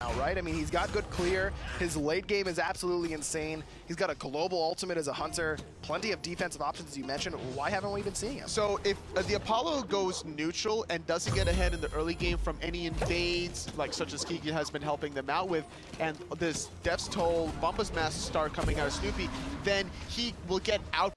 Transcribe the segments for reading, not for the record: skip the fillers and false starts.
now, right? I mean, he's got good clear. His late game is absolutely insane. He's got a global ultimate as a hunter. Plenty of defensive options, as you mentioned. Why haven't we been seeing him? So if the Apollo goes neutral and doesn't get ahead in the early game from any invades, like such as Kiki has been helping them out with, and this Death's Toll Bumbus Master start coming out of Snoopy, then he will get out.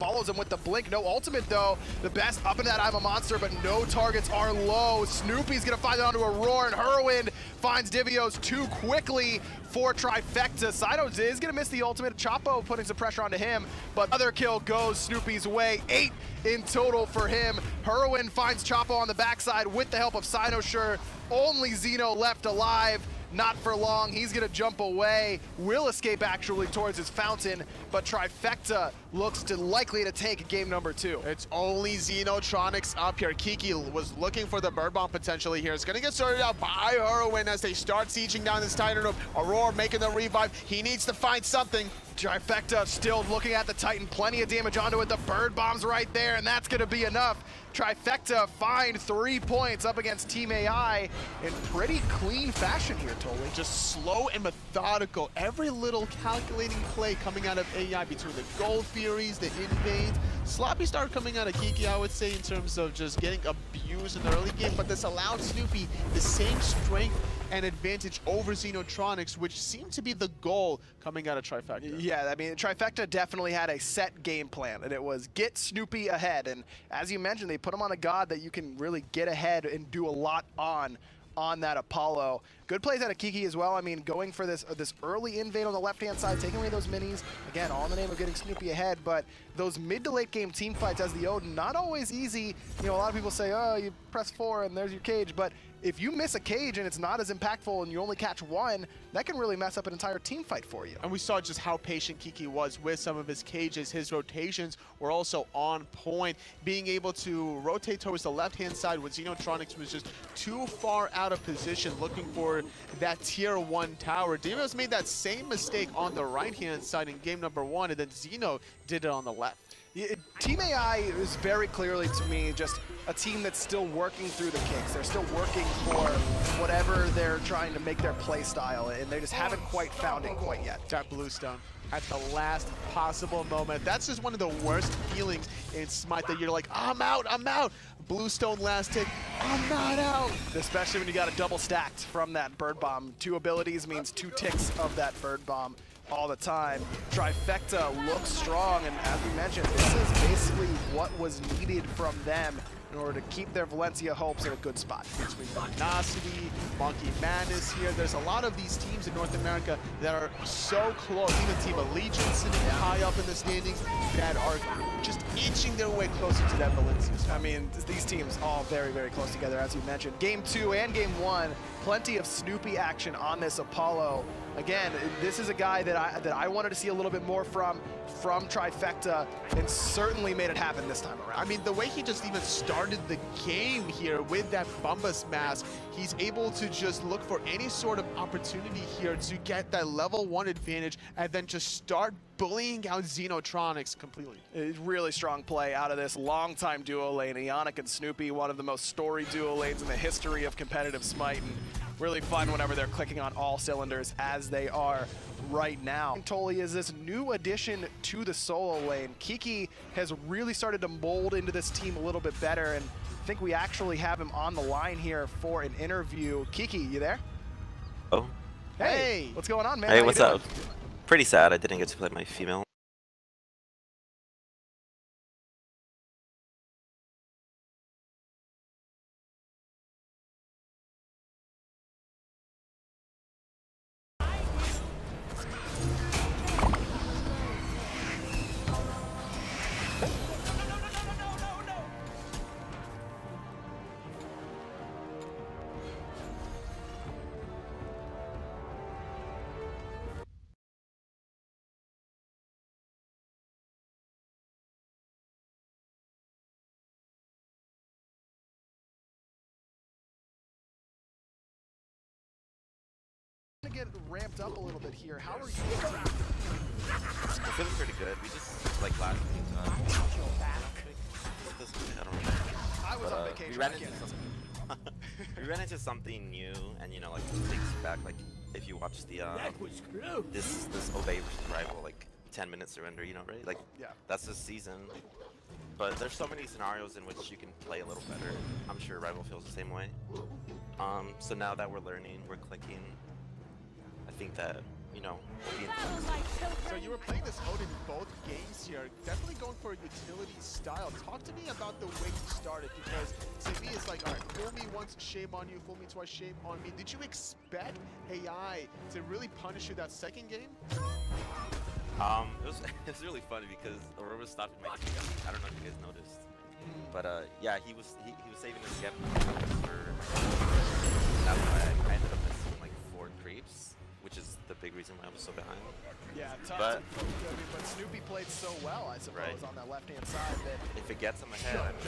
Follows him with the blink, no ultimate though. The best up into that I'm a monster, but no targets are low. Snoopy's gonna find it onto a roar, and Herwin finds Divios too quickly for Trifecta. Sido is gonna miss the ultimate. Chapo putting some pressure onto him, but other kill goes Snoopy's way. 8 in total for him. Herwin finds Chapo on the backside with the help of Sinosure. Only Xeno left alive. Not for long, he's gonna jump away, will escape actually towards his fountain, but Trifecta looks likely to take game number 2. It's only Xenotronics up here. Kiki was looking for the bird bomb potentially here. It's gonna get started out by Herwin as they start sieging down this Titan room. Aurora making the revive. He needs to find something. Trifecta still looking at the Titan, plenty of damage onto it. The bird bomb's right there, and that's gonna be enough. Trifecta find 3 points up against Team AI in pretty clean fashion here, Tolly. Just slow and methodical. Every little calculating play coming out of AI between the gold furies, the invades. Sloppy start coming out of Kiki, I would say, in terms of just getting abused in the early game, but this allowed Snoopy the same strength and advantage over Xenotronics, which seemed to be the goal coming out of Trifecta. Yeah, I mean, Trifecta definitely had a set game plan, and it was get Snoopy ahead. And as you mentioned, they put him on a god that you can really get ahead and do a lot on that Apollo. Good plays out of Kiki as well. I mean, going for this early invade on the left-hand side, taking away those minis. Again, all in the name of getting Snoopy ahead, but those mid to late game team fights as the Odin, not always easy. You know, a lot of people say, oh, you press 4 and there's your cage, but if you miss a cage and it's not as impactful and you only catch 1, that can really mess up an entire team fight for you. And we saw just how patient Kiki was with some of his cages. His rotations were also on point. Being able to rotate towards the left-hand side when Xenotronics was just too far out of position looking for that tier 1 tower. Divios made that same mistake on the right-hand side in game number 1, and then Xeno did it on the left. Yeah, Team AI is very clearly, to me, just a team that's still working through the kinks. They're still working for whatever they're trying to make their play style, and they just haven't quite found it quite yet. That Bluestone at the last possible moment. That's just one of the worst feelings in Smite, that you're like, I'm out, I'm out. Bluestone last hit, I'm not out. Especially when you got a double stacked from that bird bomb. 2 abilities means 2 ticks of that bird bomb all the time. Trifecta looks strong, and as we mentioned, this is basically what was needed from them in order to keep their Valencia hopes in a good spot. Between Luminosity, Monkey Madness here, there's a lot of these teams in North America that are so close, even Team Allegiance sitting high up in the standings, that are just inching their way closer to that Valencia spot. I mean, these teams all very, very close together, as you mentioned. Game 2 and Game 1, plenty of Snoopy action on this Apollo. Again, this is a guy that I wanted to see a little bit more from Trifecta, and certainly made it happen this time around. I mean, the way he just even started the game here with that Bumbus mask, he's able to just look for any sort of opportunity here to get that level 1 advantage and then just start bullying out Xenotronics completely. It's really strong play out of this long-time duo lane. Ionic and Snoopy, one of the most storied duo lanes in the history of competitive Smite, and really fun whenever they're clicking on all cylinders as they are right now. Tolly is this new addition to the solo lane. Kiki has really started to mold into this team a little bit better, and I think we actually have him on the line here for an interview. Kiki, you there? Oh. Hey, what's going on, man? Hey, what's up? Pretty sad I didn't get to play my female. To get ramped up a little bit here. How are you? We're feeling pretty good. We just like last week. I don't know. I was on vacation. We ran into something. We ran into something new, and you know, like it takes you back. Like if you watch the this Obey versus Rival, like 10-minute surrender, you know, right? Like Yeah. that's this season. But there's so many scenarios in which you can play a little better. I'm sure Rival feels the same way. So now that we're learning, we're clicking. I think that, you know, we'll be in So you were playing this Odin both games here, definitely going for a utility style. Talk to me about the way you started, because to me it's like, all right, fool me once, shame on you, fool me twice, shame on me. Did you expect AI to really punish you that second game? it was really funny because Aurora was stopping my team. I don't know if you guys noticed, but yeah, he was saving his skip for. That's why I ended up missing like 4 creeps, which is the big reason why I was so behind. Yeah, tough. But, But Snoopy played so well, I suppose, right. on that left-hand side that If it gets him ahead, I mean,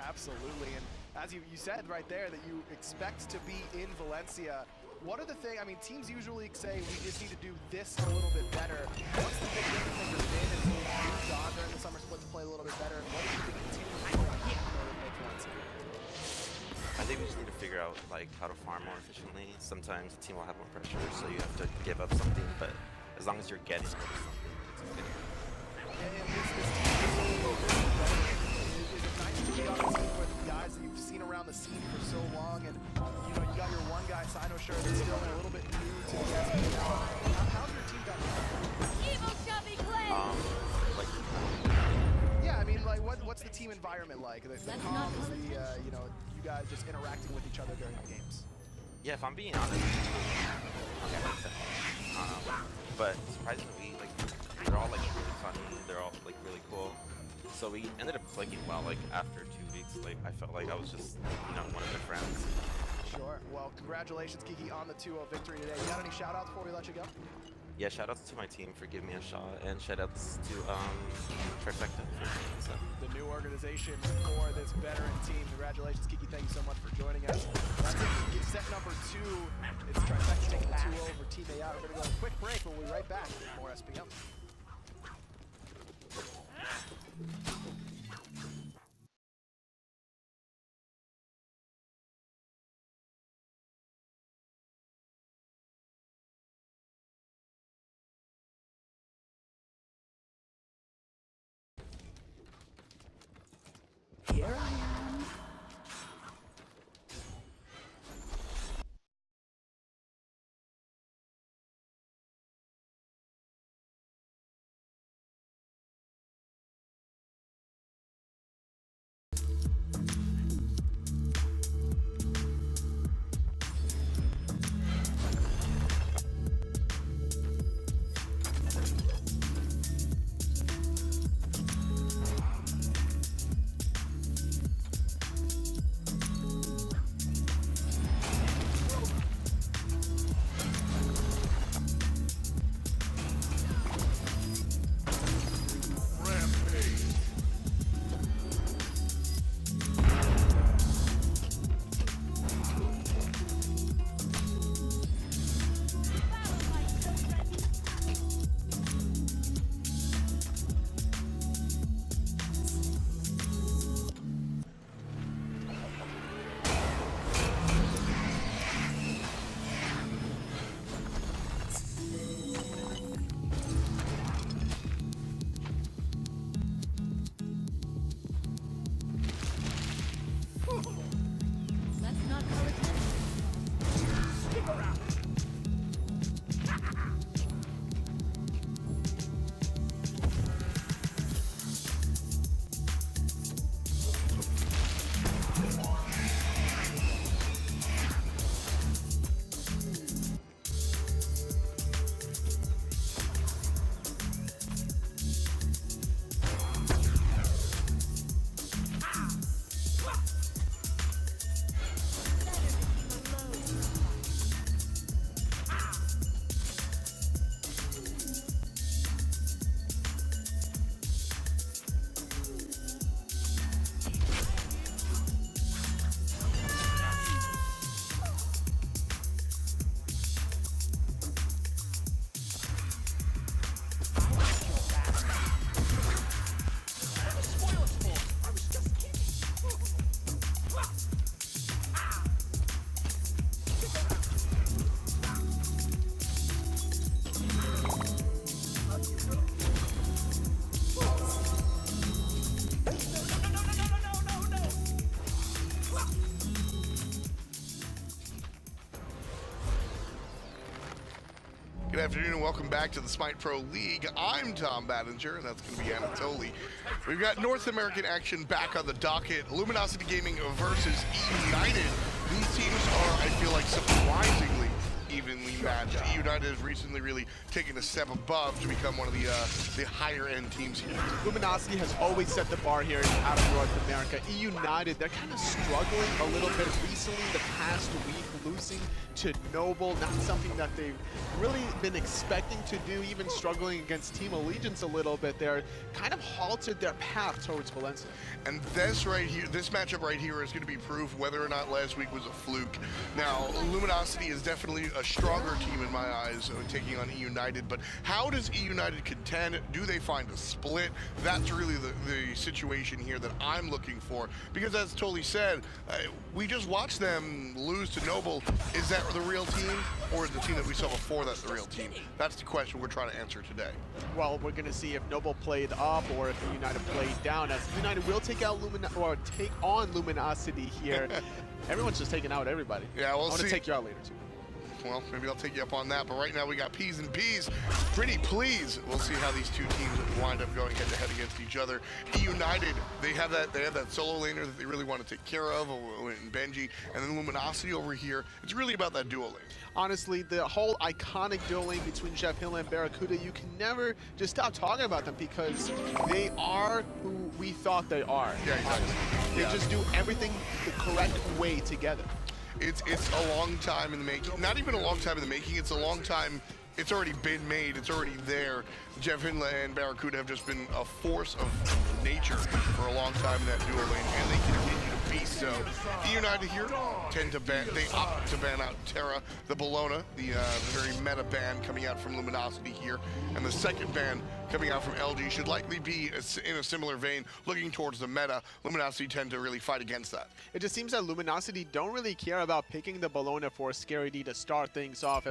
absolutely. And as you said right there that you expect to be in Valencia. What are the things, I mean, teams usually say we just need to do this a little bit better. What's the big difference that there's been as we've moved on during the summer split to play a little bit better? And what do you think the team is doing in order to make Valencia? I think we just need to figure out like how to farm more efficiently. Sometimes the team will have more pressure, so you have to give up something. But as long as you're getting rid of something, it's okay. And this team is a little bit better. Is it nice to be on a team with guys that you've seen around the scene for so long, and you know you got your one guy, Sino Sure, that's still a little bit new to the SPL. How's your team gotten? Like, Yeah, I mean, like, what's the team environment like? The comms, you know, you guys just interacting with each other during the games. yeah, if I'm being honest, okay, but surprisingly, like they're all like really funny. They're all like really cool. So we ended up clicking well. Like after 2 weeks, like I felt like I was just, you know, one of their friends. Sure. Well, congratulations, Kiki, on the 2-0 victory today. You got any shout-outs before we let you go? Yeah, shoutouts to my team for giving me a shot, and shoutouts to Trifecta for so. The new organization for this veteran team. Congratulations, Kiki. Thank you so much for joining us. That's it. Set number 2. It's Trifecta taking the 2-0 over Team AI. We're going to go a quick break. We'll be right back with more SPM. Here I am. afternoon and welcome back to the Smite Pro League. I'm Tom Battinger and that's going to be Anatoly. We've got North American action back on the docket. Luminosity Gaming versus United. These teams are, I feel like, surprisingly evenly matched. United has recently really taken a step above to become one of the higher end teams here. Luminosity has always set the bar here out of North America. United, they're kind of struggling a little bit recently the past week, losing to Noble, not something that they've really been expecting to do, even struggling against Team Allegiance a little bit. They're kind of halted their path towards Valencia. And this right here, this matchup right here is going to be proof whether or not last week was a fluke. Now, Luminosity is definitely a stronger team in my eyes taking on United, but how does United contend? Do they find a split? That's really the situation here that I'm looking for, because as Toli said, we just watched them lose to Noble. Is that the real team, or is the team that we saw before that the real team? That's the question we're trying to answer today. Well, we're going to see if Noble played up or if United played down, as United will take out take on Luminosity here. Everyone's just taking out everybody. Yeah, we'll see. I want to take you out later too. Well, maybe I'll take you up on that, but right now we got P's and P's. Pretty please. We'll see how these two teams wind up going head-to-head against each other. United, they have that solo laner that they really want to take care of, in Benji, and then Luminosity over here. It's really about that duo lane. Honestly, the whole iconic duo lane between Jeff Hill and Barracuda, you can never just stop talking about them because they are who we thought they are. Yeah, exactly. They just do everything the correct way together. It's a long time in the making. Not even a long time in the making. It's a long time. It's already been made. It's already there. Jeff Hinla and Barracuda have just been a force of nature for a long time in that duo lane, and they continue to be so. United here tend to ban. They opt to ban out Terra, the Bologna, the very meta ban coming out from Luminosity here, and the second ban coming out from LG should likely be in a similar vein, looking towards the meta. Luminosity tend to really fight against that. It just seems that Luminosity don't really care about picking the Bologna for Scary D to start things off.